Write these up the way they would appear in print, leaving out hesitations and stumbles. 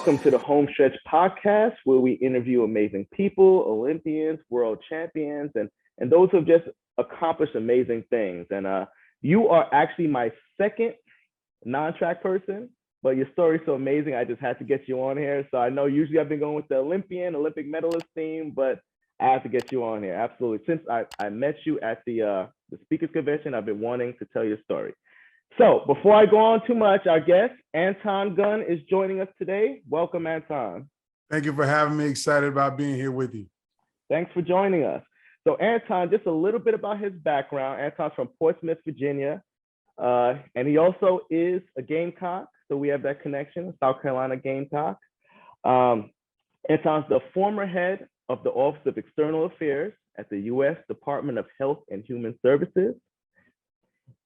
Welcome to the Homestretch podcast, where we interview amazing people, Olympians, world champions, and those who have just accomplished amazing things. And you are actually my second non-track person, but your story's so amazing, I just had to get you on here. So I know usually I've been going with the Olympic medalist theme, but I have to get you on here. Absolutely. Since I met you at the speakers convention, I've been wanting to tell your story. So before I go on too much, our guest, Anton Gunn, is joining us today. Welcome, Anton. Thank you for having me. Excited about being here with you. Thanks for joining us. So Anton, just a little bit about his background. Anton's from Portsmouth, Virginia, and he also is a Gamecock. So we have that connection, South Carolina Gamecock. Anton's the former head of the Office of External Affairs at the U.S. Department of Health and Human Services.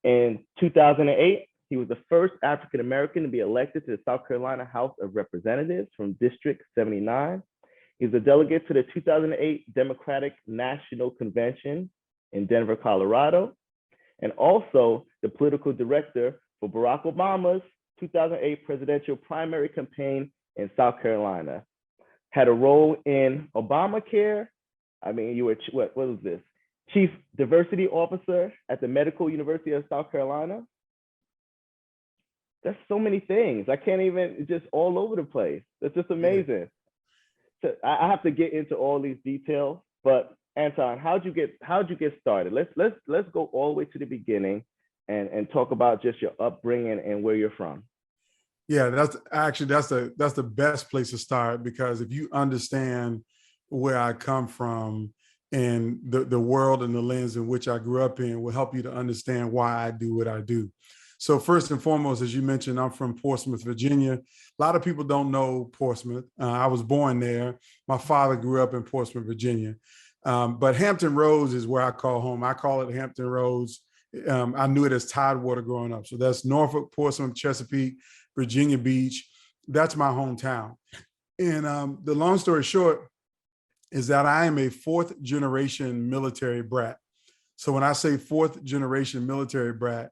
In 2008, he was the first African-American to be elected to the South Carolina House of Representatives from District 79. He was a delegate to the 2008 Democratic National Convention in Denver, Colorado, and also the political director for Barack Obama's 2008 presidential primary campaign in South Carolina. Had a role in Obamacare. I mean, you were, what was this? Chief Diversity Officer at the Medical University of South Carolina. There's so many things. I can't even, just all over the place. That's just amazing. So I have to get into all these details, but Anton, how'd you get started? Let's go all the way to the beginning and talk about just your upbringing and where you're from. Yeah, that's the best place to start, because if you understand where I come from and the world and the lens in which I grew up in, will help you to understand why I do what I do. So first and foremost, as you mentioned, I'm from Portsmouth, Virginia. A lot of people don't know Portsmouth. I was born there. My father grew up in Portsmouth, Virginia. But Hampton Roads is where I call home. I call it Hampton Roads. I knew it as Tidewater growing up. So that's Norfolk, Portsmouth, Chesapeake, Virginia Beach. That's my hometown. And the long story short is that I am a fourth generation military brat. So when I say fourth generation military brat,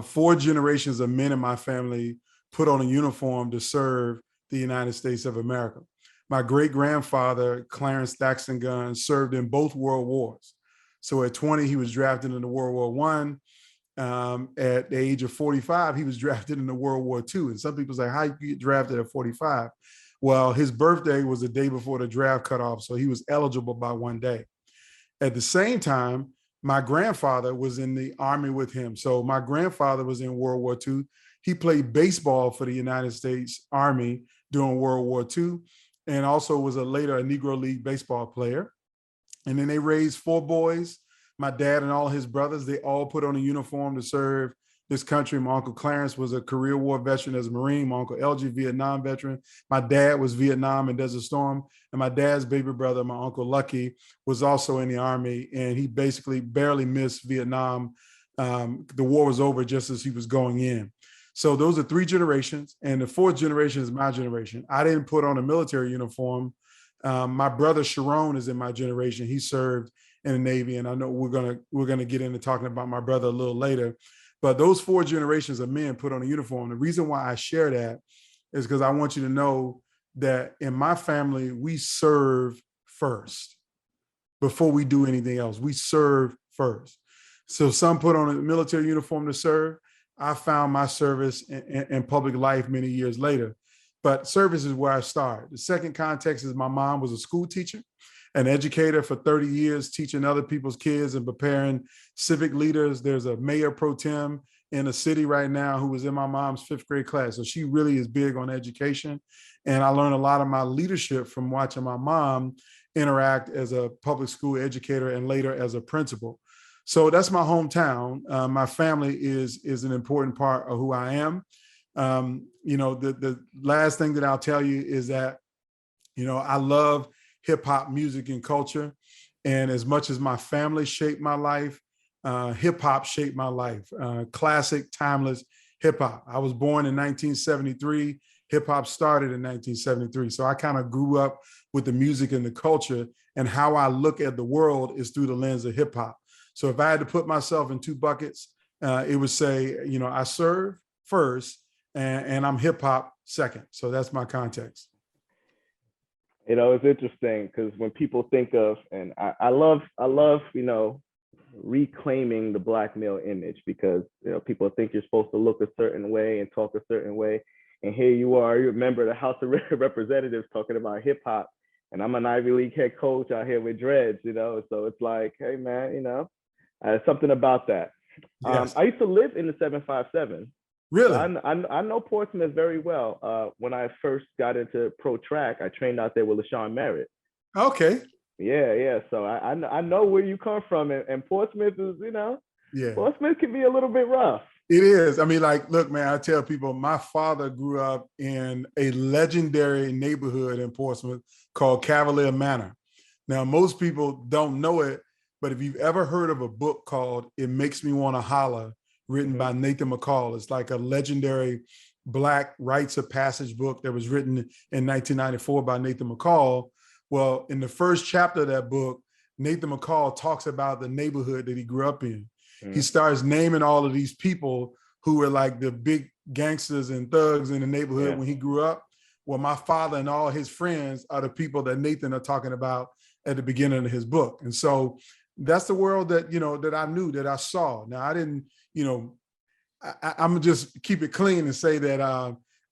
4 generations of men in my family put on a uniform to serve the United States of America. My great grandfather, Clarence Anton Gunn, served in both world wars. So at 20, he was drafted into World War I. At the age of 45, he was drafted into World War II. And some people say, how you get drafted at 45? Well, his birthday was the day before the draft cutoff, so he was eligible by 1 day. At the same time, my grandfather was in the Army with him. So my grandfather was in World War II. He played baseball for the United States Army during World War II, and also was later a Negro League baseball player. And then they raised 4 boys. My dad and all his brothers, they all put on a uniform to serve this country. My Uncle Clarence was a Korean War veteran as a Marine. My Uncle LG, Vietnam veteran. My dad was Vietnam and Desert Storm. And my dad's baby brother, my Uncle Lucky, was also in the Army. And he basically barely missed Vietnam. The war was over just as he was going in. So those are 3 generations. And the 4th generation is my generation. I didn't put on a military uniform. My brother Sharon is in my generation. He served in the Navy. And I know we're gonna get into talking about my brother a little later. But those 4 generations of men put on a uniform. The reason why I share that is because I want you to know that in my family, we serve first before we do anything else. We serve first. So some put on a military uniform to serve. I found my service in public life many years later. But service is where I start. The second context is my mom was a school teacher, an educator for 30 years, teaching other people's kids and preparing civic leaders. There's a mayor pro tem in a city right now who was in my mom's 5th grade class. So she really is big on education. And I learned a lot of my leadership from watching my mom interact as a public school educator and later as a principal. So that's my hometown. My family is an important part of who I am. The last thing that I'll tell you is that, I love hip hop music and culture. And as much as my family shaped my life, hip hop shaped my life. Classic, timeless hip hop. I was born in 1973. Hip hop started in 1973. So I kind of grew up with the music and the culture, and how I look at the world is through the lens of hip hop. So if I had to put myself in 2 buckets, it would say, I serve first and I'm hip hop second. So that's my context. It's interesting because when people think of, and I love, reclaiming the Black male image, because people think you're supposed to look a certain way and talk a certain way, and here you are, you're a member of the House of Representatives talking about hip hop, and I'm an Ivy League head coach out here with dreads, so it's like, hey man, something about that. Yes. I used to live in the 757. So Really? I know Portsmouth very well. When I first got into pro track, I trained out there with LaShawn Merritt. Okay. Yeah. So I know where you come from, and Portsmouth is, Yeah. Portsmouth can be a little bit rough. It is. I mean, like, look, man, I tell people my father grew up in a legendary neighborhood in Portsmouth called Cavalier Manor. Now, most people don't know it, but if you've ever heard of a book called It Makes Me Want to Holler, written by Nathan McCall, it's like a legendary Black rites of passage book that was written in 1994 by Nathan McCall. Well, in the first chapter of that book, Nathan McCall talks about the neighborhood that he grew up in. He starts naming all of these people who were like the big gangsters and thugs in the neighborhood when he grew up. Well, my father and all his friends are the people that Nathan are talking about at the beginning of his book. And so that's the world that, that I knew, that I saw. Now, I didn't, I'm gonna just keep it clean and say that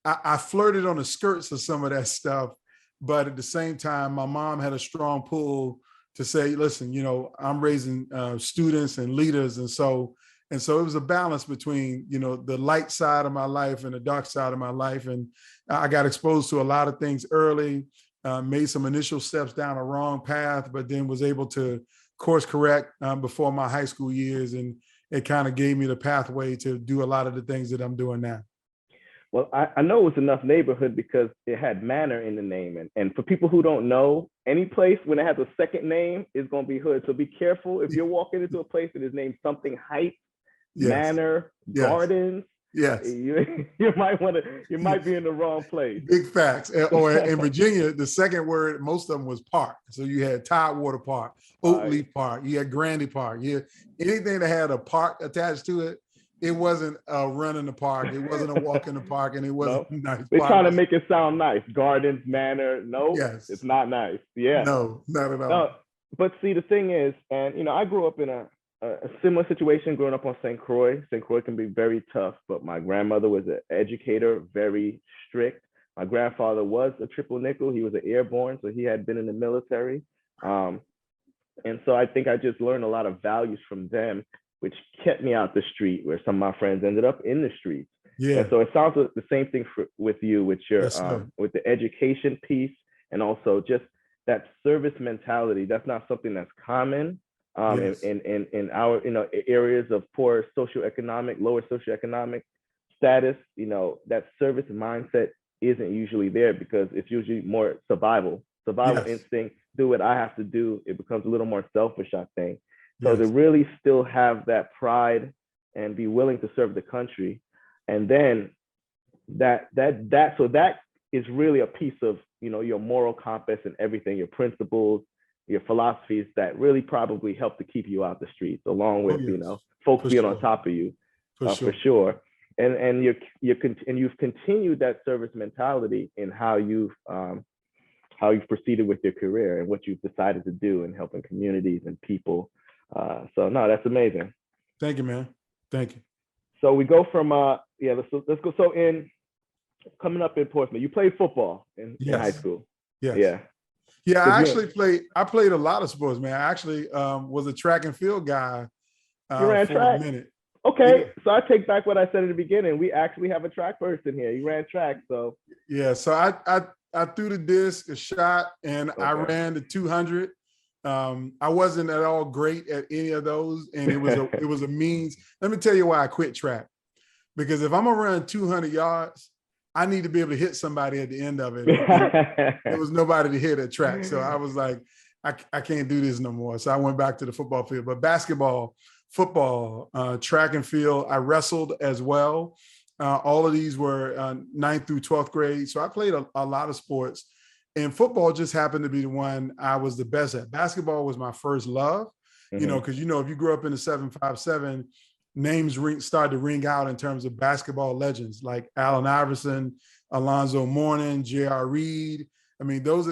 I flirted on the skirts of some of that stuff. But at the same time, my mom had a strong pull to say, listen, I'm raising students and leaders. And so it was a balance between, the light side of my life and the dark side of my life. And I got exposed to a lot of things early, made some initial steps down a wrong path, but then was able to course correct before my high school years. And it kind of gave me the pathway to do a lot of the things that I'm doing now. Well, I know it was enough neighborhood because it had manor in the name. And for people who don't know, any place when it has a second name is going to be hood. So be careful if you're walking into a place that is named something Heights, Manor, Gardens. Yes. You might be in the wrong place. Big facts. Or in Virginia, the second word, most of them was park. So you had Tidewater Park, Oakleaf Park, you had Grandy Park. Anything that had a park attached to it, it wasn't a run in the park. It wasn't a walk in the park, and it wasn't nice. They're trying to make it sound nice. Gardens, manor. No, it's not nice. Yeah. No, not at all. No, but see, the thing is, and I grew up in a similar situation growing up on St. Croix. St. Croix can be very tough, but my grandmother was an educator, very strict. My grandfather was a triple nickel. He was an airborne, so he had been in the military. And so I think I just learned a lot of values from them, which kept me out the street, where some of my friends ended up in the streets. Yeah. And so it sounds like the same thing with you, with your with the education piece, and also just that service mentality. That's not something that's common in our areas of poor socioeconomic, lower socioeconomic status. That service mindset isn't usually there because it's usually more survival instinct. Do what I have to do. It becomes a little more selfish, I think. So to really still have that pride and be willing to serve the country, and then that is really a piece of your moral compass and everything, your principles, your philosophies that really probably help to keep you out the streets, along with folks being on top of you, for sure. And you've continued that service mentality in how you've proceeded with your career and what you've decided to do in helping communities and people. So no, that's amazing. Thank you, man. Thank you. So we go from let's go. So coming up in Portsmouth, you played football in high school. Yeah. I played a lot of sports, man. I actually was a track and field guy you ran for track? a minute. Okay, so I take back what I said at the beginning. We actually have a track person here. You ran track, so so I threw the disc, a shot, and I ran the 200. I wasn't at all great at any of those, and it was a means. Let me tell you why I quit track. Because if I'm gonna run 200 yards, I need to be able to hit somebody at the end of it. There was nobody to hit at track, so I was like, I can't do this no more. So I went back to the football field. But basketball, football, track and field, I wrestled as well. All of these were 9th through 12th grade. So I played a lot of sports. And football just happened to be the one I was the best at. Basketball was my first love, because, if you grew up in the 757, names started to ring out in terms of basketball legends like Allen Iverson, Alonzo Mourning, J.R. Reed. I mean, those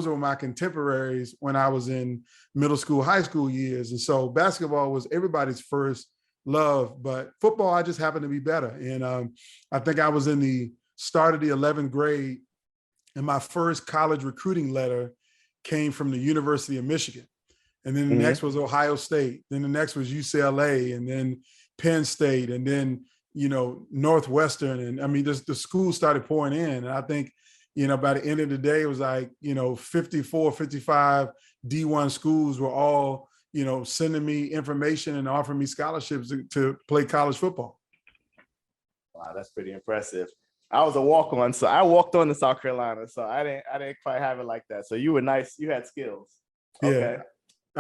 are my contemporaries when I was in middle school, high school years. And so basketball was everybody's first love, but football, I just happened to be better. And I think I was in the start of the 11th grade, and my first college recruiting letter came from the University of Michigan. And then the next was Ohio State. Then the next was UCLA, and then Penn State, and then, Northwestern. And I mean, the schools started pouring in. And I think, by the end of the day, it was like, 54, 55 D1 schools were all, sending me information and offering me scholarships to play college football. Wow, that's pretty impressive. I was a walk-on, so I walked on to South Carolina, so I didn't quite have it like that. So you were nice. You had skills. Okay. Yeah.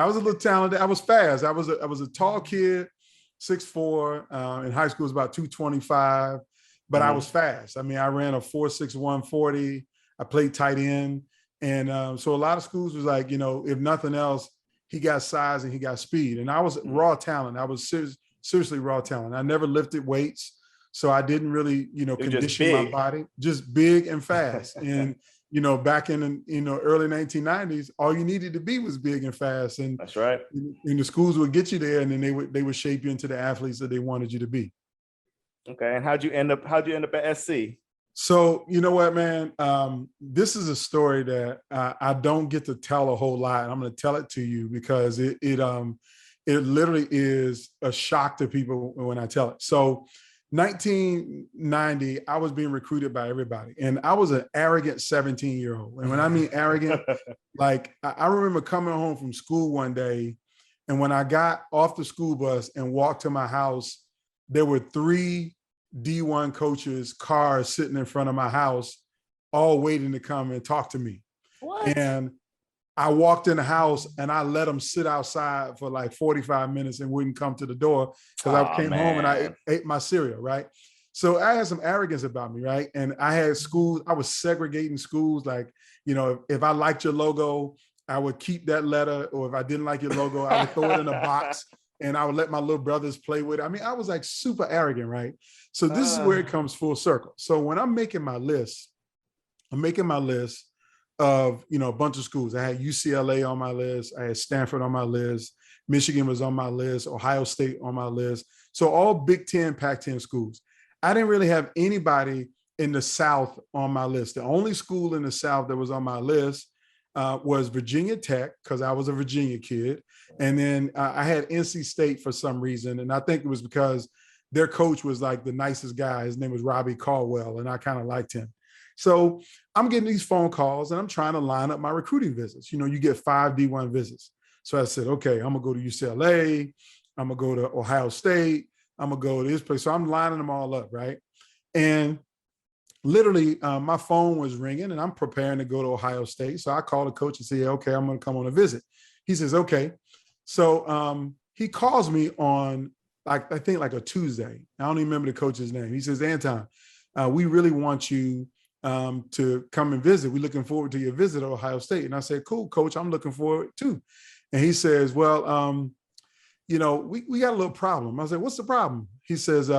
I was a little talented. I was fast. I was a tall kid, 6'4". In high school, it was about 225, but I was fast. I mean, I ran a 4.61 40. I played tight end. And so a lot of schools was like, if nothing else, he got size and he got speed. And I was raw talent. I was seriously raw talent. I never lifted weights. So I didn't really, condition my body, just big and fast. And, back in, early 1990s, all you needed to be was big and fast. And that's right. And the schools would get you there, and then they would shape you into the athletes that they wanted you to be. Okay. And how'd you end up at SC? So, you know what, man, this is a story that I don't get to tell a whole lot. I'm going to tell it to you because it literally is a shock to people when I tell it. So 1990, I was being recruited by everybody, and I was an arrogant 17-year-old. And when I mean arrogant, like I remember coming home from school one day, and when I got off the school bus and walked to my house, there were 3 D1 coaches' cars sitting in front of my house, all waiting to come and talk to me. What? And I walked in the house and I let them sit outside for like 45 minutes and wouldn't come to the door because I came home and I ate my cereal, right? So I had some arrogance about me, right? And I had schools, I was segregating schools. Like, if I liked your logo, I would keep that letter. Or if I didn't like your logo, I would throw it in a box and I would let my little brothers play with it. I mean, I was like super arrogant, right? So this is where it comes full circle. So when I'm making my list of, a bunch of schools. I had UCLA on my list. I had Stanford on my list. Michigan was on my list. Ohio State on my list. So all Big Ten, Pac-10 schools. I didn't really have anybody in the South on my list. The only school in the South that was on my list was Virginia Tech, because I was a Virginia kid. And then I had NC State for some reason. And I think it was because their coach was like the nicest guy. His name was Robbie Caldwell, and I kind of liked him. So I'm getting these phone calls and I'm trying to line up my recruiting visits. You get 5 D1 visits. So I said, okay, I'm gonna go to UCLA. I'm gonna go to Ohio State. I'm gonna go to this place. So I'm lining them all up, right? And literally my phone was ringing and I'm preparing to go to Ohio State. So I called the coach and said, okay, I'm gonna come on a visit. He says, okay. So he calls me on I think like a Tuesday. I don't even remember the coach's name. He says, Anton, we really want you to come and visit. We're looking forward to your visit at Ohio State. And I said, cool, coach, I'm looking forward too. And he says, well, we got a little problem. I said, what's the problem? He says,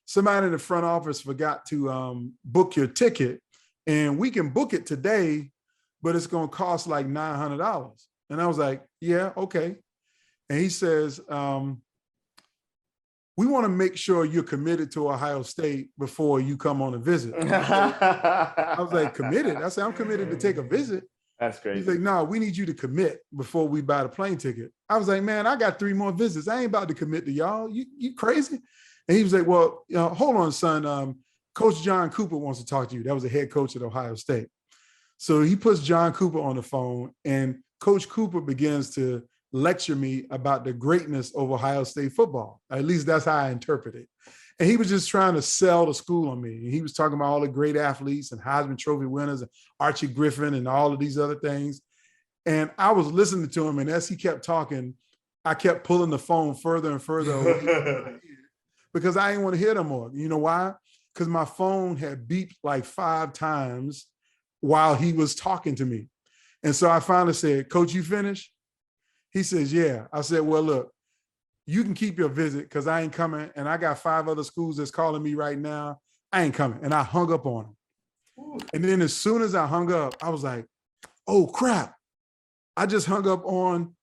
somebody in the front office forgot to book your ticket, and we can book it today, but it's going to cost like $900. And I was like, yeah, okay. And he says, we want to make sure you're committed to Ohio State before you come on a visit. I was like, committed? I said, I'm committed to take a visit. That's crazy. He's like, no, we need you to commit before we buy the plane ticket. I was like, man, I got 3 more visits. I ain't about to commit to y'all. You crazy? And he was like, well, hold on, son. Coach John Cooper wants to talk to you. That was the head coach at Ohio State. So he puts John Cooper on the phone, and Coach Cooper begins to lecture me about the greatness of Ohio State football. At least that's how I interpret it. And he was just trying to sell the school on me. And he was talking about all the great athletes and Heisman Trophy winners and Archie Griffin and all of these other things. And I was listening to him. And as he kept talking, I kept pulling the phone further and further away because I didn't want to hear no more. You know why? Because my phone had beeped like 5 times while he was talking to me. And so I finally said, Coach, you finished? He says, yeah. I said, well, look, you can keep your visit because I ain't coming. And I got 5 other schools that's calling me right now. I ain't coming. And I hung up on him. And then as soon as I hung up, I was like, oh crap, I just hung up on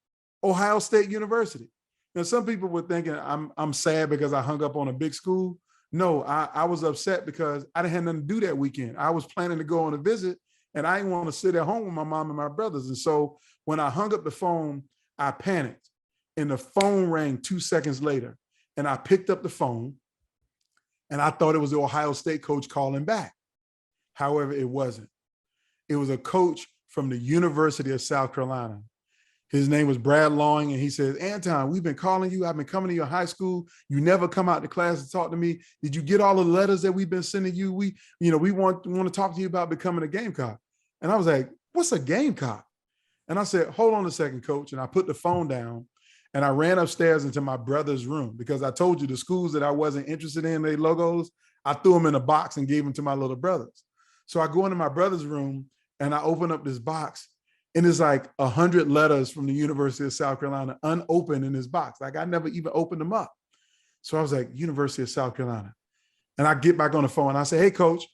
Ohio State University. Now, some people were thinking I'm sad because I hung up on a big school. No, I was upset because I didn't have nothing to do that weekend. I was planning to go on a visit and I didn't want to sit at home with my mom and my brothers. And so when I hung up the phone, I panicked and the phone rang 2 seconds later. And I picked up the phone and I thought it was the Ohio State coach calling back. However, it wasn't. It was a coach from the University of South Carolina. His name was Brad Lawing, and he says, Anton, we've been calling you. I've been coming to your high school. You never come out to class to talk to me. Did you get all the letters that we've been sending you? We want to talk to you about becoming a Gamecock. And I was like, what's a Gamecock? And I said, hold on a second, coach. And I put the phone down and I ran upstairs into my brother's room because I told you the schools that I wasn't interested in, their logos, I threw them in a box and gave them to my little brothers. So I go into my brother's room and I open up this box. And it's like 100 letters from the University of South Carolina unopened in this box. Like I never even opened them up. So I was like, University of South Carolina. And I get back on the phone and I say, hey, coach,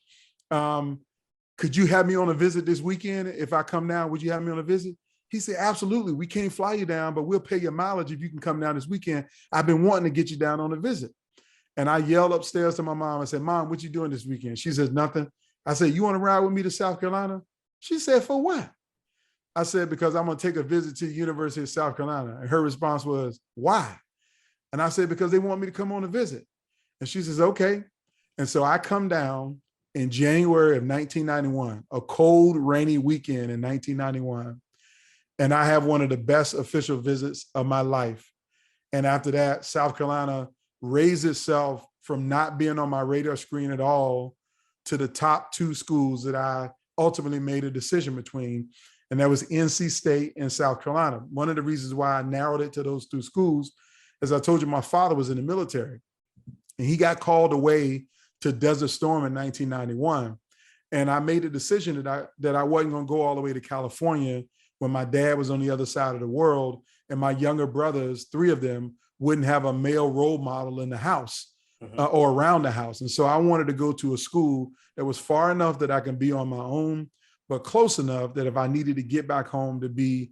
could you have me on a visit this weekend? If I come down, would you have me on a visit? He said, absolutely. We can't fly you down, but we'll pay your mileage if you can come down this weekend. I've been wanting to get you down on a visit. And I yelled upstairs to my mom. I said, Mom, what you doing this weekend? She says, nothing. I said, you want to ride with me to South Carolina? She said, for what? I said, because I'm going to take a visit to the University of South Carolina. And her response was, why? And I said, because they want me to come on a visit. And she says, okay. And so I come down in January of 1991, a cold, rainy weekend in 1991. And I have one of the best official visits of my life. And after that, South Carolina raised itself from not being on my radar screen at all to the top 2 schools that I ultimately made a decision between. And that was NC State and South Carolina. One of the reasons why I narrowed it to those 2 schools, as I told you, my father was in the military and he got called away to Desert Storm in 1991. And I made a decision that I wasn't going to go all the way to California when my dad was on the other side of the world and my younger brothers, 3 of them, wouldn't have a male role model in the house or around the house. And so I wanted to go to a school that was far enough that I can be on my own, but close enough that if I needed to get back home to be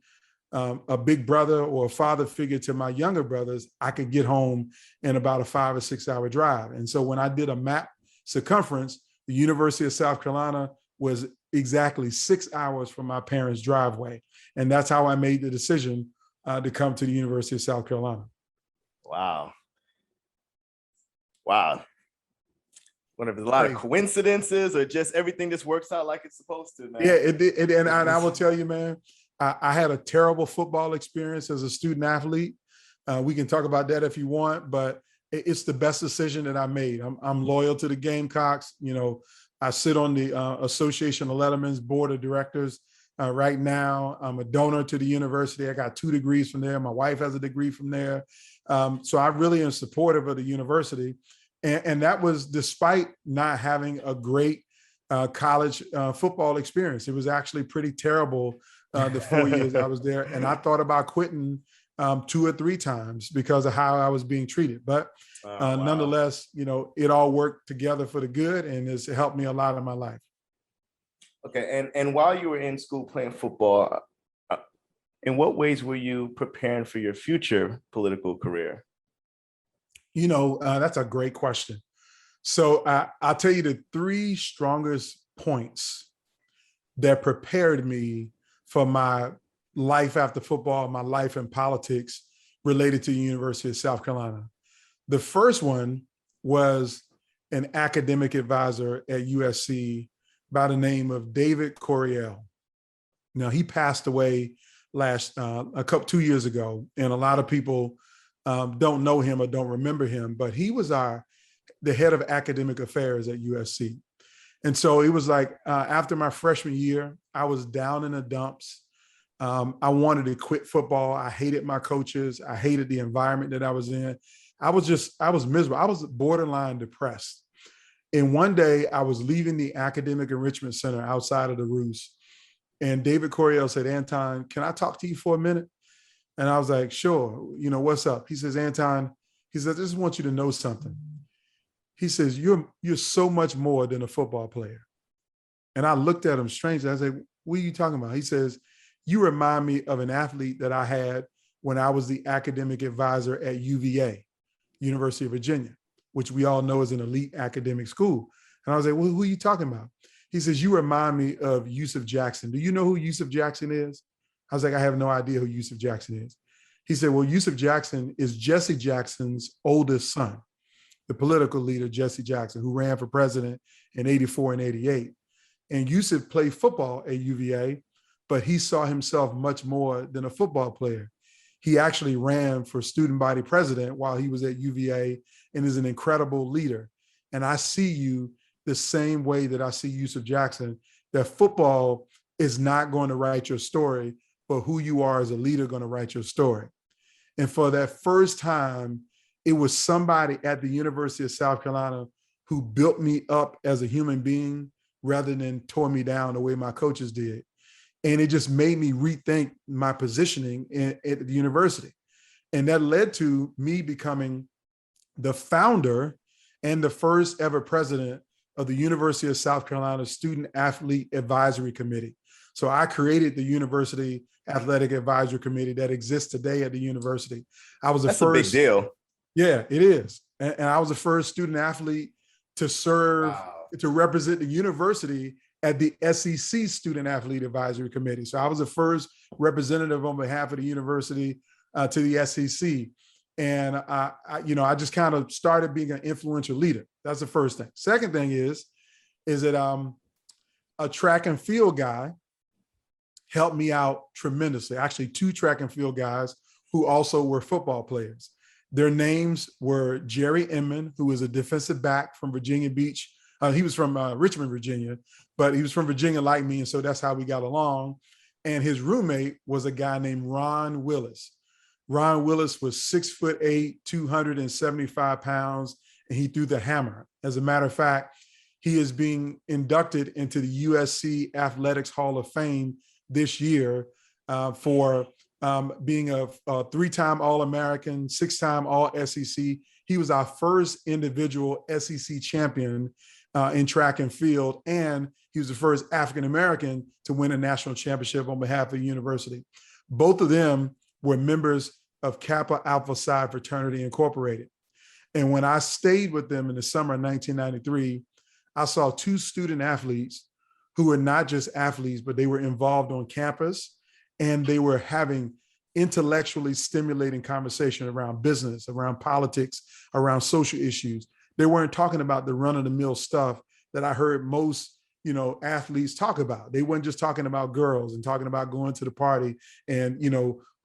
a big brother or a father figure to my younger brothers, I could get home in about a 5 or 6 hour drive. And so when I did a map circumference, the University of South Carolina was exactly 6 hours from my parents' driveway. And that's how I made the decision to come to the University of South Carolina. Wow. Wow. Wonder if there's a lot of coincidences or just everything just works out like it's supposed to, man. Yeah, it did. And I will tell you, man, I had a terrible football experience as a student athlete. We can talk about that if you want, but it's the best decision that I made. I'm loyal to the Gamecocks. You know, I sit on the Association of Letterman's board of directors right now. I'm a donor to the university. I got 2 degrees from there. My wife has a degree from there. So I really am supportive of the university. And that was despite not having a great college football experience. It was actually pretty terrible the 4 years I was there. And I thought about quitting 2 or 3 times because of how I was being treated. But nonetheless, you know, it all worked together for the good and it's helped me a lot in my life. Okay. And while you were in school playing football, in what ways were you preparing for your future political career? You know, that's a great question. So I'll tell you the 3 strongest points that prepared me for my life after football, my life in politics related to the University of South Carolina. The first one was an academic advisor at USC by the name of David Coryell. Now, he passed away 2 years ago, and a lot of people don't know him or don't remember him, but he was the head of academic affairs at USC. And so it was like after my freshman year, I was down in the dumps. I wanted to quit football. I hated my coaches. I hated the environment that I was in. I was miserable. I was borderline depressed. And one day I was leaving the Academic Enrichment Center outside of the Roost. And David Coryell said, Anton, can I talk to you for a minute? And I was like, sure. You know, what's up? He says, Anton, he says, I just want you to know something. He says, you're so much more than a football player. And I looked at him strangely. I said, what are you talking about? He says, you remind me of an athlete that I had when I was the academic advisor at UVA, University of Virginia, which we all know is an elite academic school. And I was like, well, who are you talking about? He says, you remind me of Yusuf Jackson. Do you know who Yusuf Jackson is? I was like, I have no idea who Yusuf Jackson is. He said, well, Yusuf Jackson is Jesse Jackson's oldest son, the political leader, Jesse Jackson, who ran for president in 84 and 88. And Yusuf played football at UVA, but he saw himself much more than a football player. He actually ran for student body president while he was at UVA and is an incredible leader. And I see you the same way that I see Yusuf Jackson, that football is not going to write your story, but who you are as a leader going to write your story. And for that first time, it was somebody at the University of South Carolina who built me up as a human being rather than tore me down the way my coaches did. And it just made me rethink my positioning at the university. And that led to me becoming the founder and the first ever president of the University of South Carolina Student Athlete Advisory Committee. So I created the University Athletic Advisory Committee that exists today at the university. I was the That's first. a big deal. Yeah, it is. And I was the first student athlete to serve, to represent the university at the SEC Student Athlete Advisory Committee. So I was the first representative on behalf of the university to the SEC. And I just kind of started being an influential leader. That's the first thing. Second thing is that a track and field guy helped me out tremendously. Actually, two track and field guys who also were football players. Their names were Jerry Inman, who was a defensive back from Virginia Beach. He was from Richmond, Virginia, but he was from Virginia like me. And so that's how we got along. And his roommate was a guy named Ron Willis. Ron Willis was 6'8", 275 pounds, and he threw the hammer. As a matter of fact, he is being inducted into the USC Athletics Hall of Fame this year for being a three-time All-American, six-time All-SEC. He was our first individual SEC champion in track and field, and he was the first African-American to win a national championship on behalf of the university. Both of them were members of Kappa Alpha Psi Fraternity Incorporated. And when I stayed with them in the summer of 1993, I saw two student athletes who were not just athletes, but they were involved on campus, and they were having intellectually stimulating conversation around business, around politics, around social issues. They weren't talking about the run-of-the-mill stuff that I heard most, athletes talk about. They weren't just talking about girls and talking about going to the party and,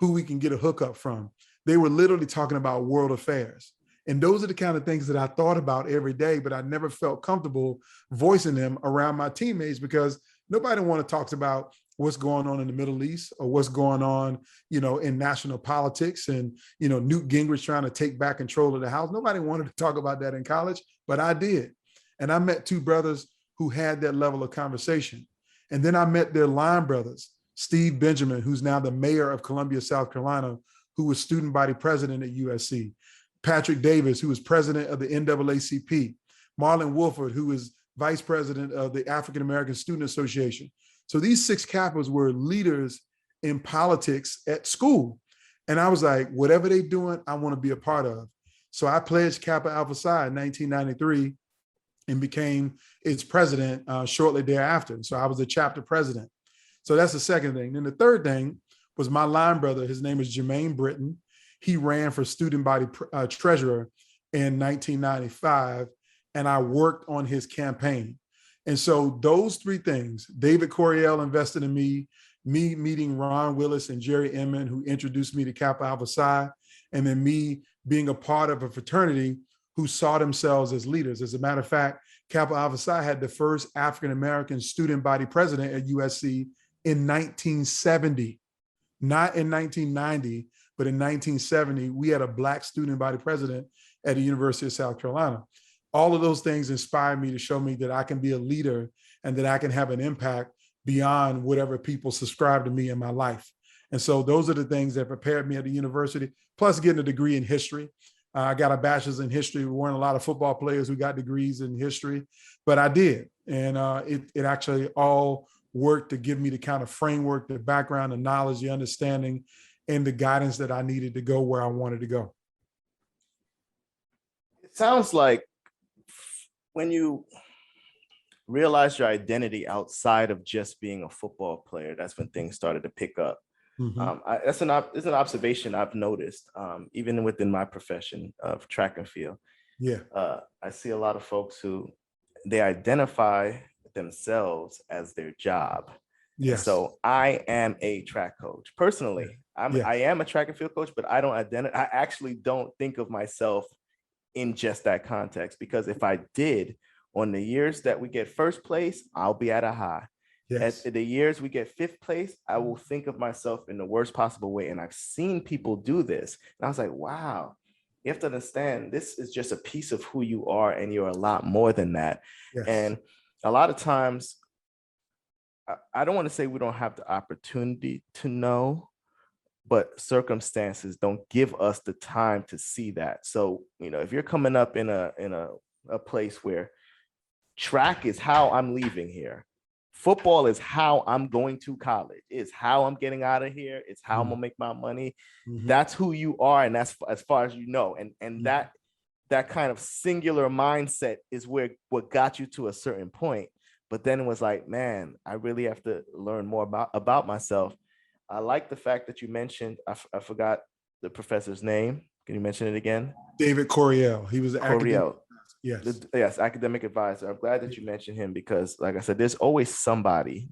who we can get a hookup from. They were literally talking about world affairs. And those are the kind of things that I thought about every day, but I never felt comfortable voicing them around my teammates because nobody wanted to talk about what's going on in the Middle East or what's going on, in national politics and, Newt Gingrich trying to take back control of the House. Nobody wanted to talk about that in college, but I did. And I met two brothers who had that level of conversation. And then I met their line brothers, Steve Benjamin, who's now the mayor of Columbia, South Carolina, who was student body president at USC. Patrick Davis, who was president of the NAACP. Marlon Wolford, who is vice president of the African American Student Association. So these six Kappas were leaders in politics at school. And I was like, whatever they're doing, I want to be a part of. So I pledged Kappa Alpha Psi in 1993 and became its president shortly thereafter. So I was the chapter president. So that's the second thing. Then the third thing was my line brother. His name is Jermaine Britton. He ran for student body treasurer in 1995, and I worked on his campaign. And so those three things, David Coryell invested in me meeting Ron Willis and Jerry Inman, who introduced me to Kappa Alpha Psi, and then me being a part of a fraternity who saw themselves as leaders. As a matter of fact, Kappa Alpha Psi had the first African-American student body president at USC in 1970, not in 1990, but in 1970, we had a Black student body president at the University of South Carolina. All of those things inspired me to show me that I can be a leader and that I can have an impact beyond whatever people subscribe to me in my life. And so those are the things that prepared me at the university, plus getting a degree in history. I got a bachelor's in history. We weren't a lot of football players who got degrees in history, but I did. And it actually all work to give me the kind of framework, the background, the knowledge, the understanding, and the guidance that I needed to go where I wanted to go. It sounds like when you realize your identity outside of just being a football player, that's when things started to pick up. It's an observation I've noticed, even within my profession of track and field. Yeah. I see a lot of folks who they identify themselves as their job. Yes. So I am a track coach. Personally, I am a track and field coach, but I actually don't think of myself in just that context, because if I did, on the years that we get first place, I'll be at a high. Yes. At the years we get fifth place, I will think of myself in the worst possible way. And I've seen people do this. And I was like, wow, you have to understand, this is just a piece of who you are, and you're a lot more than that. Yes. And a lot of times, I don't want to say we don't have the opportunity to know, but circumstances don't give us the time to see that. So, if you're coming up in a place where track is how I'm leaving here, football is how I'm going to college, it's how I'm getting out of here, it's how I'm gonna make my money. That's who you are, and that's as far as you know. And that kind of singular mindset is what got you to a certain point. But then it was like, man, I really have to learn more about myself. I like the fact that you mentioned, I forgot the professor's name. Can you mention it again? David Coryell. He was Coryell. Yes, academic advisor. I'm glad that you mentioned him, because like I said, there's always somebody.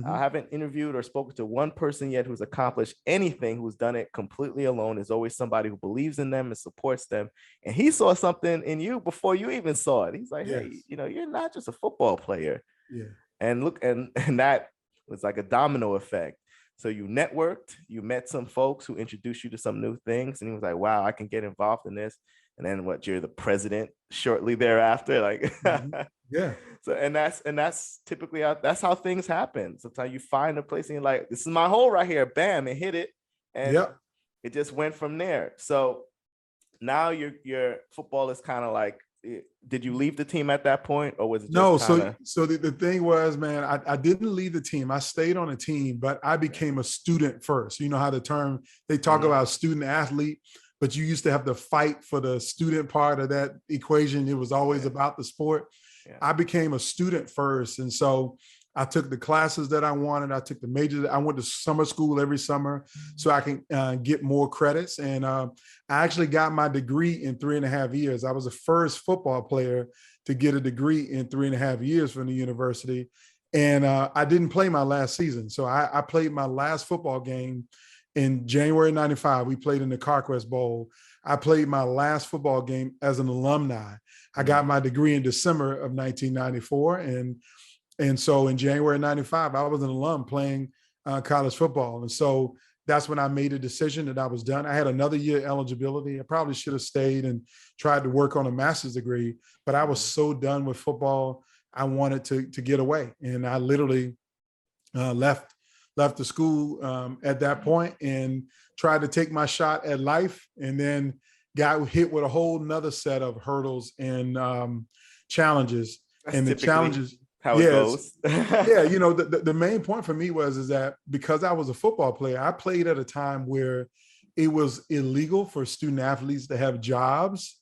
I haven't interviewed or spoken to one person yet who's accomplished anything, who's done it completely alone. There's always somebody who believes in them and supports them. And he saw something in you before you even saw it. He's like, hey, you're not just a football player. Yeah. And look, and that was like a domino effect. So you networked, you met some folks who introduced you to some new things, and he was like, wow, I can get involved in this. And then you're the president shortly thereafter, like, yeah. So, and that's typically that's how things happen. Sometimes you find a place and you're like, this is my hole right here, bam, and hit it. And it just went from there. So now your football is kind of like, did you leave the team at that point, or was it just no? Kinda... So the thing was, man, I didn't leave the team. I stayed on the team, but I became a student first. You know how they talk about student athlete, but you used to have to fight for the student part of that equation. It was always about the sport. I became a student first. And so I took the classes that I wanted. I took the majors. I went to summer school every summer so I can get more credits. And I actually got my degree in 3.5 years. I was the first football player to get a degree in 3.5 years from the university. And I didn't play my last season. So I played my last football game in January 95. We played in the CarQuest Bowl. I played my last football game as an alumni. I got my degree in December of 1994. And so in January 95, I was an alum playing college football. And so that's when I made a decision that I was done. I had another year eligibility. I probably should have stayed and tried to work on a master's degree, but I was so done with football. I wanted to get away. And I literally left the school at that point and tried to take my shot at life, and then got hit with a whole nother set of hurdles and challenges. That's and the challenges, how it goes. The main point for me is that because I was a football player, I played at a time where it was illegal for student athletes to have jobs.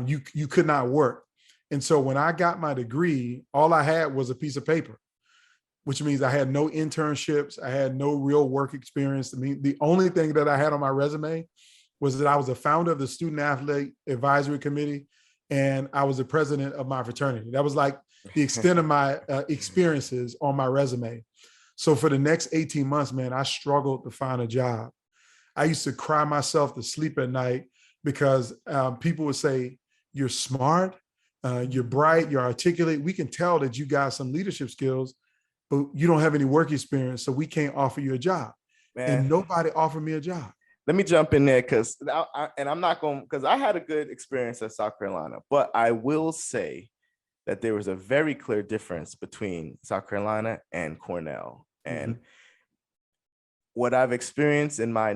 You could not work. And so when I got my degree, all I had was a piece of paper, which means I had no internships. I had no real work experience. I mean, the only thing that I had on my resume was that I was a founder of the Student Athlete Advisory Committee, and I was the president of my fraternity. That was like the extent of my experiences on my resume. So for the next 18 months, man, I struggled to find a job. I used to cry myself to sleep at night because people would say, you're smart, you're bright, you're articulate. We can tell that you got some leadership skills, but you don't have any work experience, so we can't offer you a job. Man. And nobody offered me a job. Let me jump in there because I had a good experience at South Carolina, but I will say that there was a very clear difference between South Carolina and Cornell. And what I've experienced in my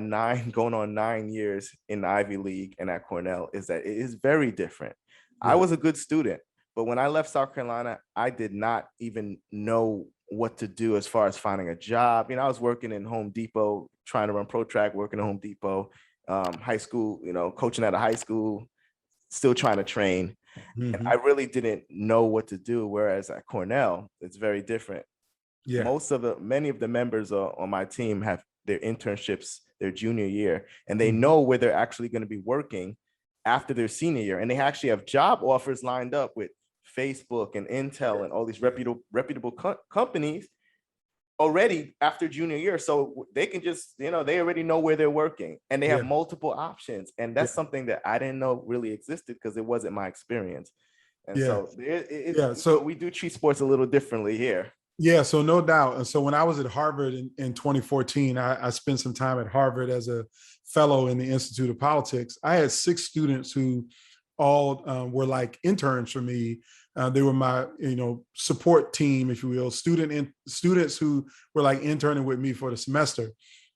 going on 9 years in the Ivy League and at Cornell is that it is very different. I was a good student, but when I left South Carolina, I did not even know what to do as far as finding a job. I was working in Home Depot, trying to run Pro Track, working at Home Depot, high school, coaching at a high school, still trying to train. And I really didn't know what to do. Whereas at Cornell, it's very different. Yeah. Many of the members on my team have their internships their junior year, and they know where they're actually going to be working after their senior year. And they actually have job offers lined up with Facebook and Intel and all these reputable companies already after junior year. So they can just, they already know where they're working, and they have multiple options. And that's something that I didn't know really existed because it wasn't my experience. And so we do treat sports a little differently here. Yeah, so no doubt. And so when I was at Harvard in 2014, I spent some time at Harvard as a fellow in the Institute of Politics. I had 6 students who all were like interns for me. They were my, support team, if you will, students who were like interning with me for the semester.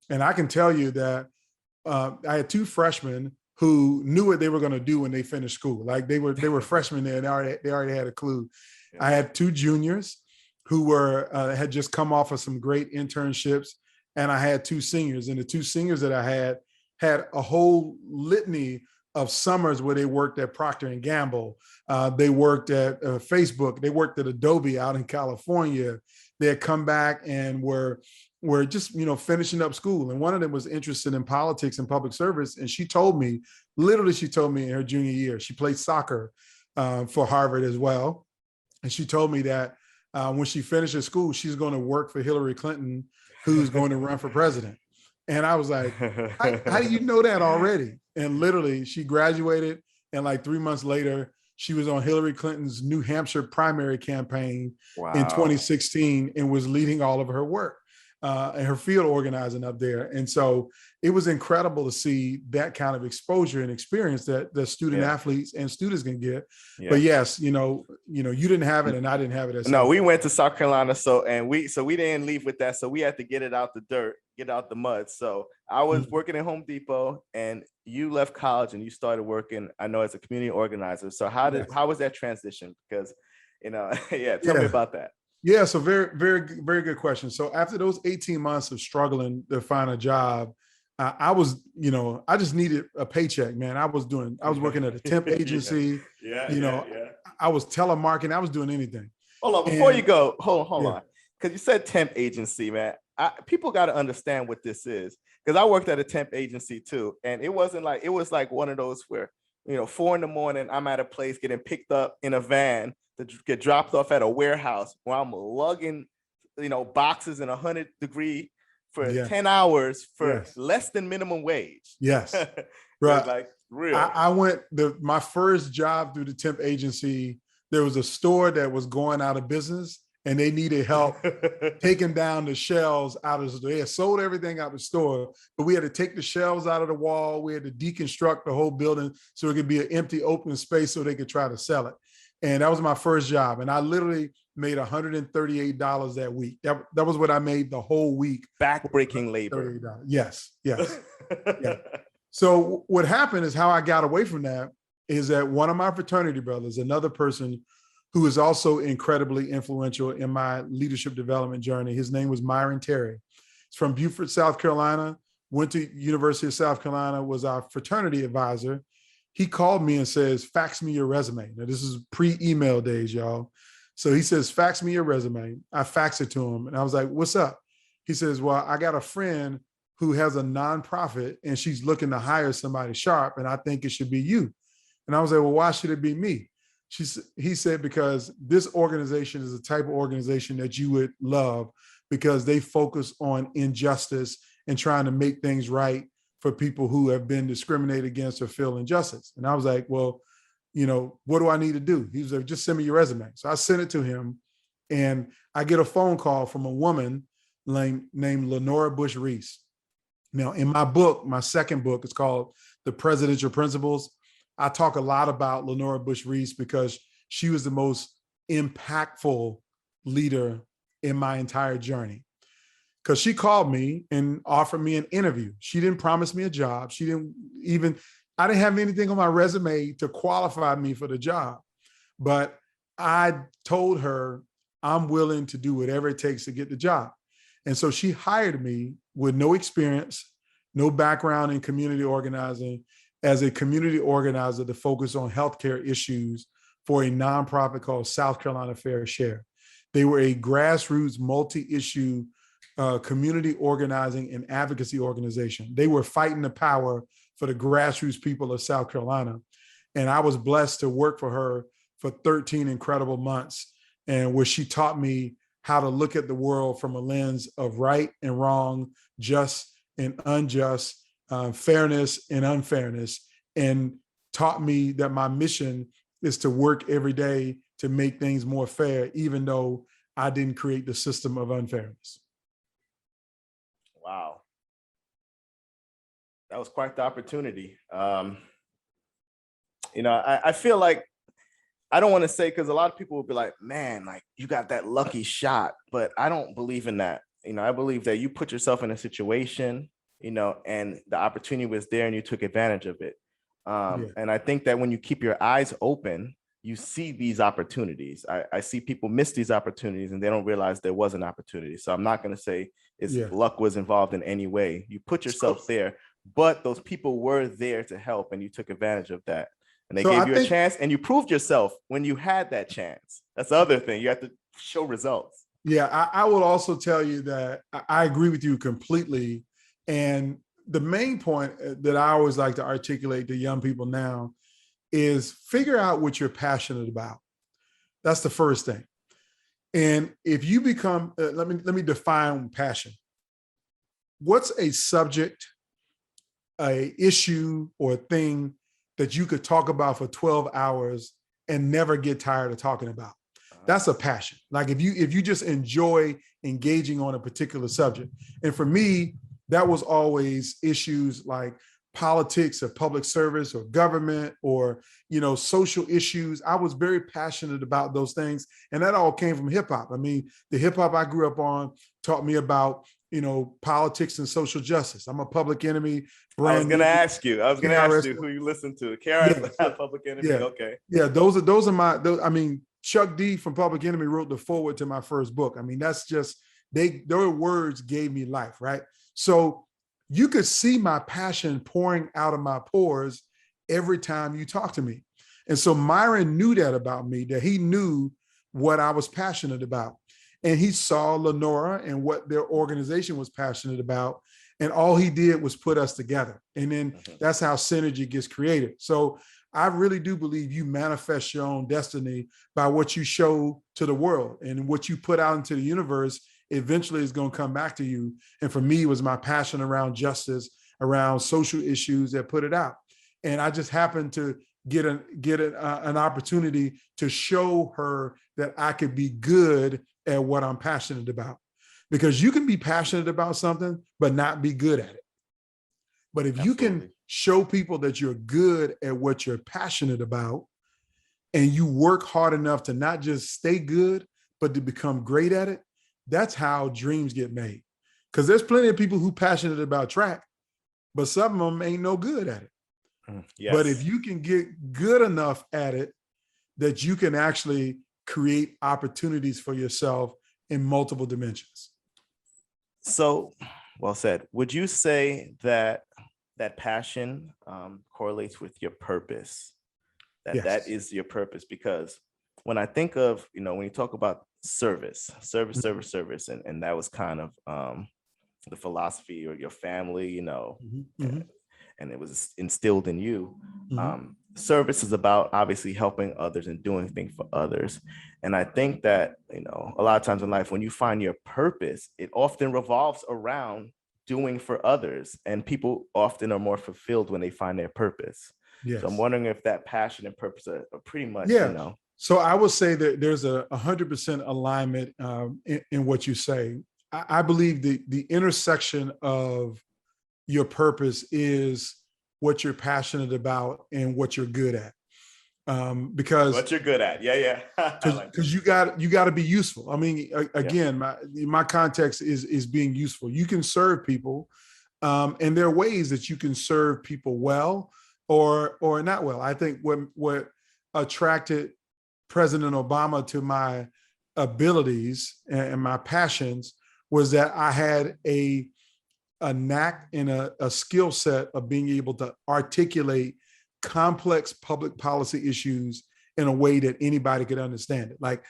And I can tell you that I had 2 freshmen who knew what they were going to do when they finished school. Like they were freshmen there, and they already had a clue. Yeah. I had 2 juniors who had just come off of some great internships, and I had 2 seniors. And the 2 seniors that I had a whole litany of summers where they worked at Procter and Gamble. They worked at Facebook. They worked at Adobe out in California. They had come back and were just, finishing up school. And one of them was interested in politics and public service. And she told me in her junior year, she played soccer for Harvard as well. And she told me that when she finishes school, she's going to work for Hillary Clinton, who's going to run for president. And I was like, how do you know that already? And literally she graduated, and like 3 months later, she was on Hillary Clinton's New Hampshire primary campaign in 2016 and was leading all of her work and her field organizing up there. And so it was incredible to see that kind of exposure and experience that the student athletes and students can get. Yeah. But yes, you didn't have it and I didn't have it. No, we went to South Carolina. So we didn't leave with that. So we had to get it out the dirt, get out the mud. So I was working at Home Depot, and you left college and you started working, I know, as a community organizer. So how was that transition? Because, tell me about that. Yeah, so very, very, very good question. So after those 18 months of struggling to find a job, I was, I just needed a paycheck, man. I was working at a temp agency. I was telemarketing. I was doing anything. Hold on, before you go, hold on. Because you said temp agency, man. People got to understand what this is. Because I worked at a temp agency too. And it was like one of those where, 4 a.m, I'm at a place getting picked up in a van to get dropped off at a warehouse where I'm lugging, boxes in 100-degree for 10 hours for less than minimum wage. Yes. Right. Like real. I went my first job through the temp agency. There was a store that was going out of business, and they needed help taking down the shelves out of the store. They had sold everything out of the store, but we had to take the shelves out of the wall. We had to deconstruct the whole building so it could be an empty open space so they could try to sell it. And that was my first job. And I literally made $138 that week. That was what I made the whole week. Backbreaking labor. Yes. Yeah. So what happened is how I got away from that is that one of my fraternity brothers, another person who is also incredibly influential in my leadership development journey, his name was Myron Terry. He's from Beaufort, South Carolina, went to University of South Carolina, was our fraternity advisor. He called me and says, fax me your resume. Now, this is pre-email days, y'all. So he says, fax me your resume. I faxed it to him. And I was like, what's up? He says, well, I got a friend who has a nonprofit and she's looking to hire somebody sharp, and I think it should be you. And I was like, well, why should it be me? He said, because this organization is the type of organization that you would love, because they focus on injustice and trying to make things right for people who have been discriminated against or feel injustice. And I was like, well, what do I need to do? He was like, just send me your resume. So I sent it to him, and I get a phone call from a woman named Lenora Bush Reese. Now, in my book, my second book, it's called The Presidential Principles. I talk a lot about Lenora Bush Reese because she was the most impactful leader in my entire journey. Because she called me and offered me an interview. She didn't promise me a job. I didn't have anything on my resume to qualify me for the job. But I told her I'm willing to do whatever it takes to get the job. And so she hired me with no experience, no background in community organizing, as a community organizer to focus on healthcare issues for a nonprofit called South Carolina Fair Share. They were a grassroots multi-issue community organizing and advocacy organization. They were fighting the power for the grassroots people of South Carolina. And I was blessed to work for her for 13 incredible months, and where she taught me how to look at the world from a lens of right and wrong, just and unjust, fairness and unfairness, and taught me that my mission is to work every day to make things more fair, even though I didn't create the system of unfairness. Wow. That was quite the opportunity. I feel like, I don't want to say, because a lot of people will be like, man, like you got that lucky shot, but I don't believe in that. I believe that you put yourself in a situation, and the opportunity was there and you took advantage of it. And I think that when you keep your eyes open, you see these opportunities. I see people miss these opportunities and they don't realize there was an opportunity. So I'm not going to say luck was involved in any way. You put yourself there, but those people were there to help and you took advantage of that. And they gave you a chance, and you proved yourself when you had that chance. That's the other thing. You have to show results. Yeah, I will also tell you that I agree with you completely. And the main point that I always like to articulate to young people now is figure out what you're passionate about. That's the first thing. And if you become, let me define passion. What's a subject, a issue, or a thing that you could talk about for 12 hours and never get tired of talking about? That's a passion. Like if you just enjoy engaging on a particular subject. And for me, that was always issues like politics or public service or government or, social issues. I was very passionate about those things. And that all came from hip hop. I mean, the hip hop I grew up on taught me about, politics and social justice. I'm a Public Enemy. I was going to ask you who you listen to. Public Enemy. Yeah. Okay. Yeah. Those are my, Chuck D from Public Enemy wrote the foreword to my first book. I mean, that's just, their words gave me life. Right. So you could see my passion pouring out of my pores every time you talk to me. And so Myron knew that about me, that he knew what I was passionate about. And he saw Lenora and what their organization was passionate about. And all he did was put us together. And then that's how synergy gets created. So I really do believe you manifest your own destiny by what you show to the world, and what you put out into the universe eventually is going to come back to you. And for me, it was my passion around justice, around social issues that put it out. And I just happened to get an opportunity to show her that I could be good at what I'm passionate about. Because you can be passionate about something, but not be good at it. But if you can show people that you're good at what you're passionate about, and you work hard enough to not just stay good, but to become great at it, that's how dreams get made. Because there's plenty of people who are passionate about track, but some of them ain't no good at it. Yes. But if you can get good enough at it that you can actually create opportunities for yourself in multiple dimensions. So, well said. Would you say that passion correlates with your purpose? Yes. That is your purpose? Because when I think of, when you talk about service, and that was kind of the philosophy or your family, and it was instilled in you. Service is about obviously helping others and doing things for others. And I think that, a lot of times in life, when you find your purpose, it often revolves around doing for others. And people often are more fulfilled when they find their purpose. Yes. So I'm wondering if that passion and purpose are pretty much, So I would say that there's a 100% alignment in what you say. I believe the intersection of your purpose is what you're passionate about and what you're good at. Because what you're good at. Yeah. Because you got to be useful. I mean, again, my context is being useful. You can serve people, and there are ways that you can serve people well or not well. I think what attracted President Obama to my abilities and my passions was that I had a knack and a skill set of being able to articulate complex public policy issues in a way that anybody could understand it. Like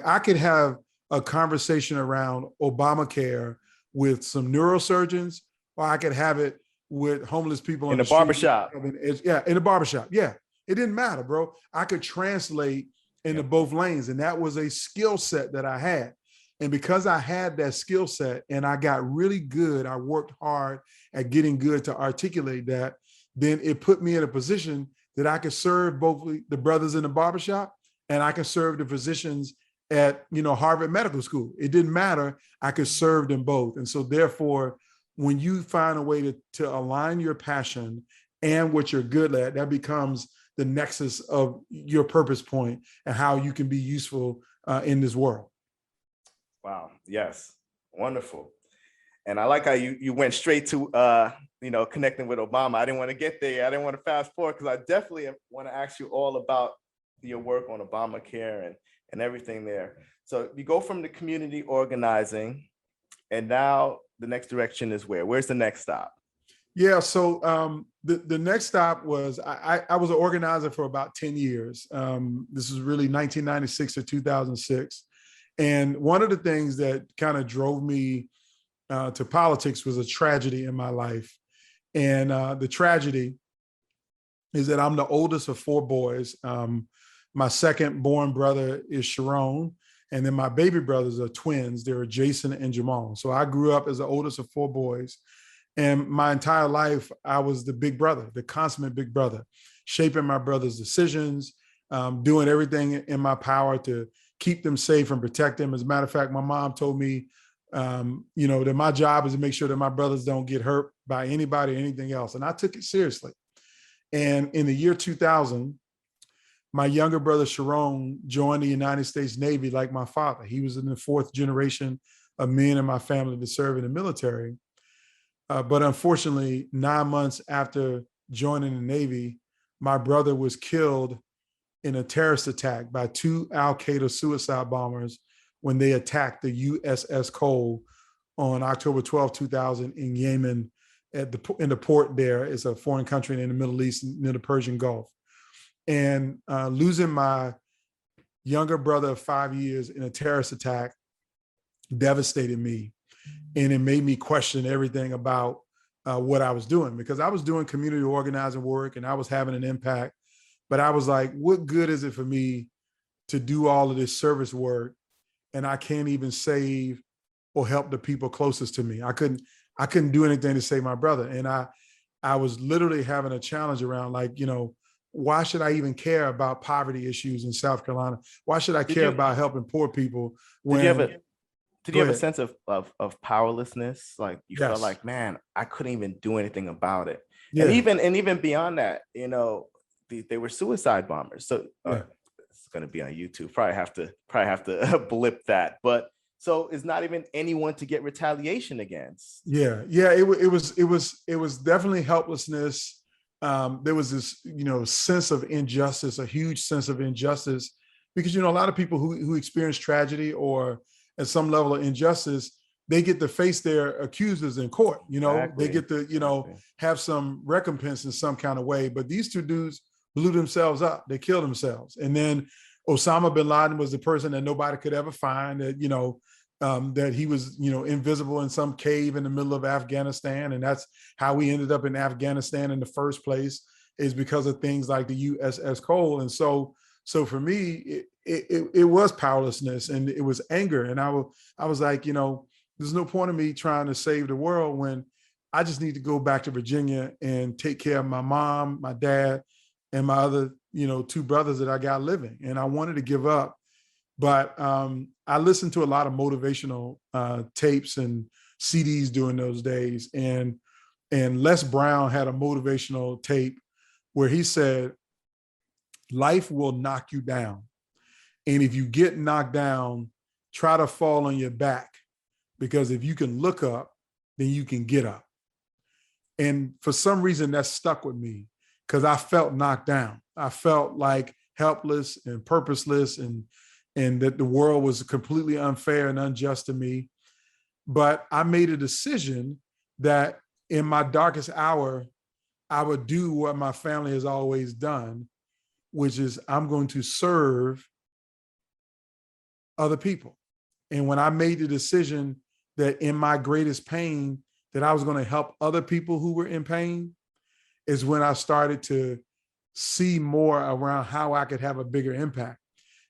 I could have a conversation around Obamacare with some neurosurgeons, or I could have it with homeless people in the the barbershop. Yeah, in the barbershop. Yeah, it didn't matter, bro. I could translate into both lanes, and that was a skill set that I had. And because I had that skill set and I got really good, I worked hard at getting good to articulate that, then it put me in a position that I could serve both the brothers in the barbershop and I could serve the physicians at, Harvard Medical School. It didn't matter. I could serve them both. And so therefore, when you find a way to align your passion and what you're good at, that becomes the nexus of your purpose point and how you can be useful in this world. Wow. Yes. Wonderful. And I like how you went straight to, connecting with Obama. I didn't want to get there. I didn't want to fast forward because I definitely want to ask you all about your work on Obamacare and everything there. So you go from the community organizing, and now the next direction is where? Where's the next stop? Yeah. So the next stop was I was an organizer for about 10 years. This was really 1996 to 2006. And one of the things that kind of drove me to politics was a tragedy in my life. And the tragedy is that I'm the oldest of four boys. My second born brother is Sharon. And then my baby brothers are twins. They're Jason and Jamal. So I grew up as the oldest of four boys. And my entire life, I was the big brother, the consummate big brother, shaping my brother's decisions, doing everything in my power to keep them safe and protect them. As a matter of fact, my mom told me, that my job is to make sure that my brothers don't get hurt by anybody or anything else. And I took it seriously. And in the year 2000, my younger brother, Sharon, joined the United States Navy like my father. He was in the fourth generation of men in my family to serve in the military. But unfortunately, 9 months after joining the Navy, my brother was killed in a terrorist attack by two Al-Qaeda suicide bombers when they attacked the USS Cole on October 12, 2000 in Yemen in the port there. It's a foreign country in the Middle East near the Persian Gulf. And losing my younger brother of 5 years in a terrorist attack devastated me. And it made me question everything about what I was doing, because I was doing community organizing work and I was having an impact. But I was like, what good is it for me to do all of this service work and I can't even save or help the people closest to me? I couldn't do anything to save my brother. And I was literally having a challenge around why should I even care about poverty issues in South Carolina? Why should I care about helping poor people? Did you have a sense of powerlessness? Like you felt like, man, I couldn't even do anything about it. Yeah. And even beyond that, they were suicide bombers. So it's going to be on YouTube. Probably have to blip that. But so it's not even anyone to get retaliation against. Yeah. It was definitely helplessness. There was this, sense of injustice, a huge sense of injustice, because, a lot of people who experience tragedy or at some level of injustice, they get to face their accusers in court. Exactly. They get to, have some recompense in some kind of way. But these two dudes blew themselves up. They killed themselves. And then Osama bin Laden was the person that nobody could ever find, that, that he was, invisible in some cave in the middle of Afghanistan. And that's how we ended up in Afghanistan in the first place, is because of things like the USS Cole. And so for me, it was powerlessness and it was anger. And I was like, there's no point in me trying to save the world when I just need to go back to Virginia and take care of my mom, my dad, and my other, two brothers that I got living. And I wanted to give up. But I listened to a lot of motivational tapes and CDs during those days. And Les Brown had a motivational tape where he said, life will knock you down. And if you get knocked down, try to fall on your back, because if you can look up, then you can get up. And for some reason that stuck with me, because I felt knocked down. I felt like helpless and purposeless and and that the world was completely unfair and unjust to me. But I made a decision that in my darkest hour, I would do what my family has always done, which is I'm going to serve other people. And when I made the decision that in my greatest pain, that I was going to help other people who were in pain, is when I started to see more around how I could have a bigger impact.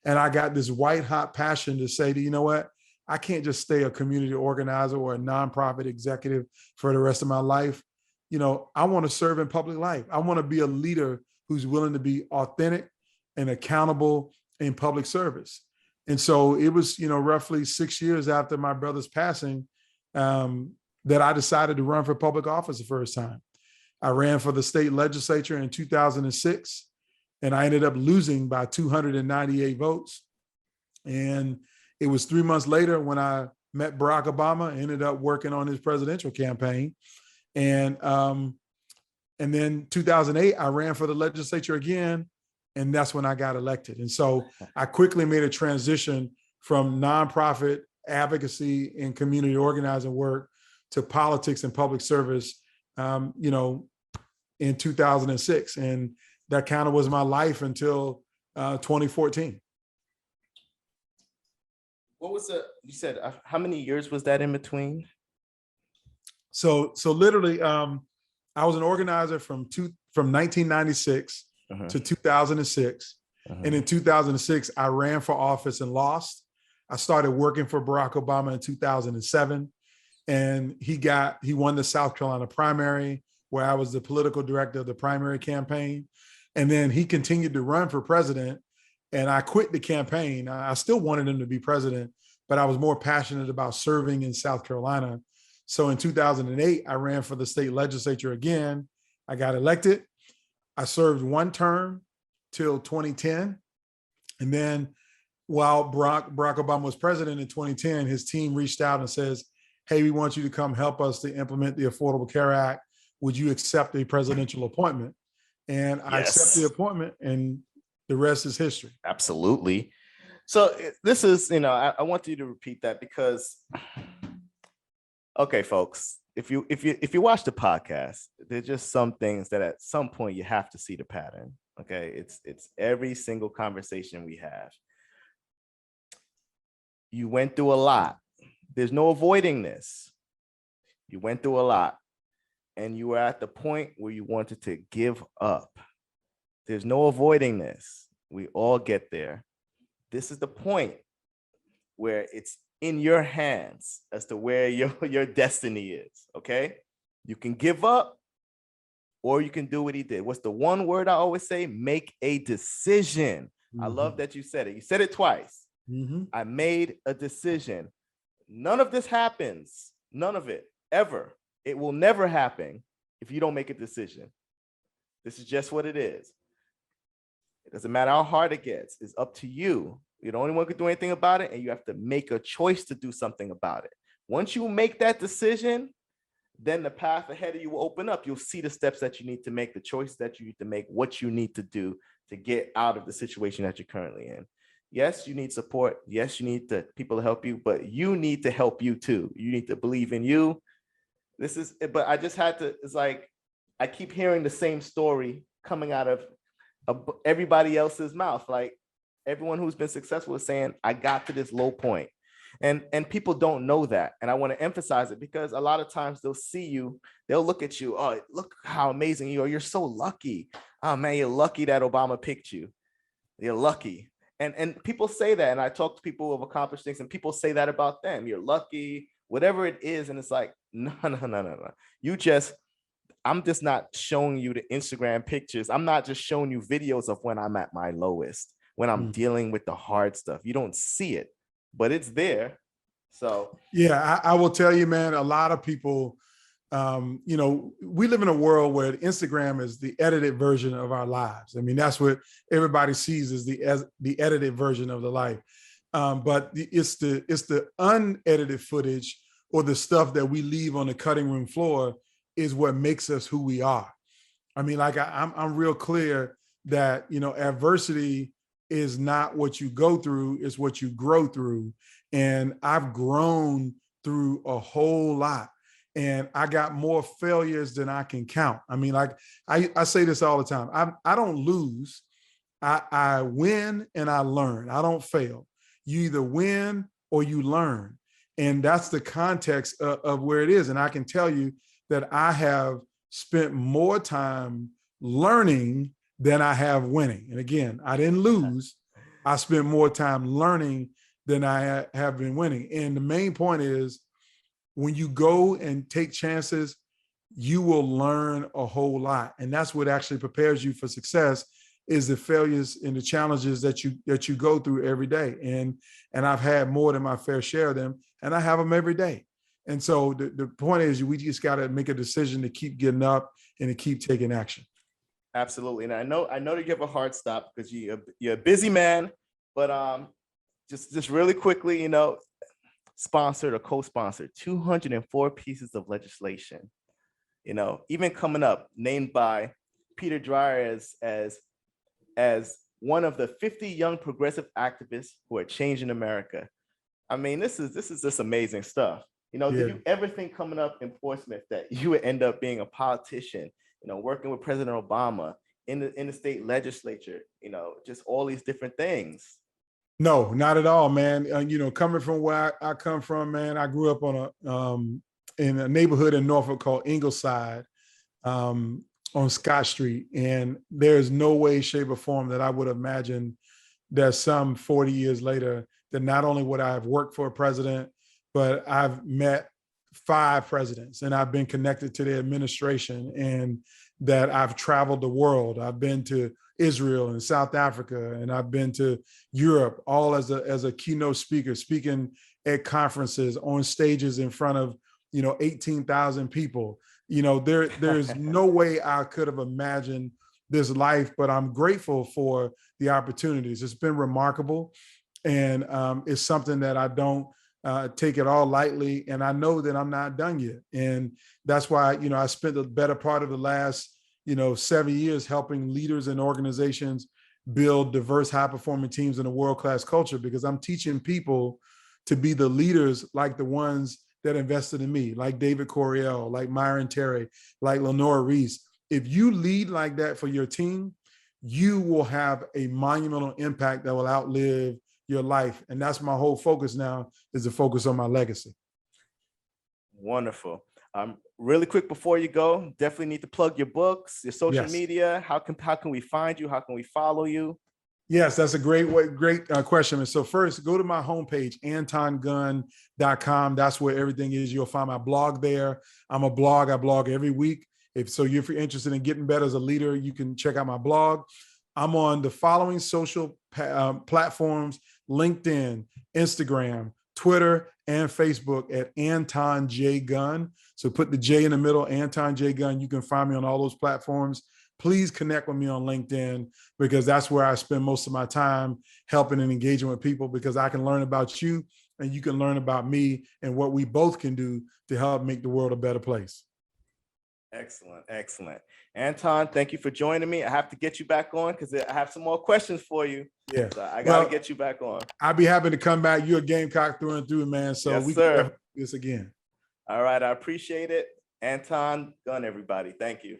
And I got this white hot passion to say, you know what? I can't just stay a community organizer or a nonprofit executive for the rest of my life. You know, I want to serve in public life. I want to be a leader who's willing to be authentic and accountable in public service. And so it was, you know, roughly 6 years after my brother's passing that I decided to run for public office the first time. I ran for the state legislature in 2006, and I ended up losing by 298 votes. And it was 3 months later when I met Barack Obama, ended up working on his presidential campaign. And then 2008, I ran for the legislature again, and that's when I got elected. And so I quickly made a transition from nonprofit advocacy and community organizing work to politics and public service, you know, in 2006. And that kind of was my life until 2014. What was you said, how many years was that in between? So literally, I was an organizer from 1996 to 2006. And in 2006, I ran for office and lost. I started working for Barack Obama in 2007. And he won the South Carolina primary, where I was the political director of the primary campaign. And then he continued to run for president. And I quit the campaign. I still wanted him to be president, but I was more passionate about serving in South Carolina. So in 2008, I ran for the state legislature again. I got elected. I served one term till 2010. And then while Barack Obama was president in 2010, his team reached out and says, hey, we want you to come help us to implement the Affordable Care Act. Would you accept a presidential appointment? And I accepted the appointment, and the rest is history. Absolutely. So this is, you know, I want you to repeat that because, okay, folks, if you watch the podcast, there's just some things that at some point you have to see the pattern. Okay, it's every single conversation we have. You went through a lot. There's no avoiding this. You went through a lot, and you were at the point where you wanted to give up. There's no avoiding this. We all get there. This is the point where it's in your hands as to where your destiny is, okay? You can give up, or you can do what he did. What's the one word I always say? Make a decision. I love that you said it. You said it twice. I made a decision. None of this happens. None of it, ever. It will never happen if you don't make a decision. This is just what it is. It doesn't matter how hard it gets. It's up to you. You're the only one who can do anything about it, and you have to make a choice to do something about it. Once you make that decision, then the path ahead of you will open up. You'll see the steps that you need to make, the choice that you need to make, what you need to do to get out of the situation that you're currently in. Yes, you need support. Yes, you need people to help you, but you need to help you too. You need to believe in you. But I just had to, it's like, I keep hearing the same story coming out of everybody else's mouth. Like everyone who's been successful is saying, I got to this low point. And people don't know that. And I want to emphasize it because a lot of times they'll see you, they'll look at you. Oh, look how amazing you are. You're so lucky. Oh man, you're lucky that Obama picked you. You're lucky. And people say that. And I talk to people who have accomplished things and people say that about them. You're lucky, whatever it is. And it's like, no. I'm just not showing you the Instagram pictures. I'm not just showing you videos of when I'm at my lowest, when I'm dealing with the hard stuff. You don't see it, but it's there. So yeah, I will tell you, man, a lot of people, you know, we live in a world where Instagram is the edited version of our lives. I mean, that's what everybody sees is the edited version of the life. But it's the unedited footage or the stuff that we leave on the cutting room floor is what makes us who we are. I mean, like I'm real clear that, you know, adversity is not what you go through, it's what you grow through. And I've grown through a whole lot. And I got more failures than I can count. I mean, like I say this all the time. I don't lose. I win and I learn. I don't fail. You either win or you learn. And that's the context of where it is. And I can tell you that I have spent more time learning than I have winning. And again, I didn't lose. I spent more time learning than I have been winning. And the main point is, when you go and take chances, you will learn a whole lot. And that's what actually prepares you for success, is the failures and the challenges that you go through every day. And I've had more than my fair share of them, and I have them every day. And so the point is, we just got to make a decision to keep getting up and to keep taking action. Absolutely. And I know to give a hard stop because you're a busy man, but just really quickly, sponsored or co-sponsored 204 pieces of legislation, even coming up, named by Peter Dreyer as one of the 50 young progressive activists who are changing America. I mean, this is just amazing stuff. Did you ever think coming up in Portsmouth that you would end up being a politician, working with President Obama in the state legislature, just all these different things? No, not at all, man. Coming from where I come from, man, I grew up in a neighborhood in Norfolk called Ingleside, on Scott Street. And there's no way, shape, or form that I would imagine that some 40 years later, that not only would I have worked for a president, but I've met 5 presidents and I've been connected to their administration, and that I've traveled the world. I've been to Israel and South Africa, and I've been to Europe, all as a keynote speaker, speaking at conferences, on stages in front of 18,000 people. There's no way I could have imagined this life, but I'm grateful for the opportunities. It's been remarkable, and it's something that I don't take it all lightly, and I know that I'm not done yet. And that's why I spent the better part of the last 7 years helping leaders and organizations build diverse, high-performing teams in a world-class culture, because I'm teaching people to be the leaders like the ones that invested in me, like David Coryell, like Myron Terry, like Lenore Reese. If you lead like that for your team, you will have a monumental impact that will outlive your life. And that's my whole focus now, is to focus on my legacy. Wonderful. Really quick before you go, definitely need to plug your books, your social media. How can we find you? How can we follow you? Yes, that's a great question. And so first, go to my homepage, antongunn.com. That's where everything is. You'll find my blog there. I blog every week. If you're interested in getting better as a leader, you can check out my blog. I'm on the following social platforms: LinkedIn, Instagram, Twitter, and Facebook at Anton J. Gunn. So put the J in the middle, Anton J. Gunn. You can find me on all those platforms. Please connect with me on LinkedIn, because that's where I spend most of my time helping and engaging with people, because I can learn about you and you can learn about me and what we both can do to help make the world a better place. Excellent. Excellent. Anton, thank you for joining me. I have to get you back on because I have some more questions for you. Yeah. So I got to get you back on. I'd be happy to come back. You're a Gamecock through and through, man. So yes, we sir. can definitely do this again. All right. I appreciate it. Anton Gunn, everybody. Thank you.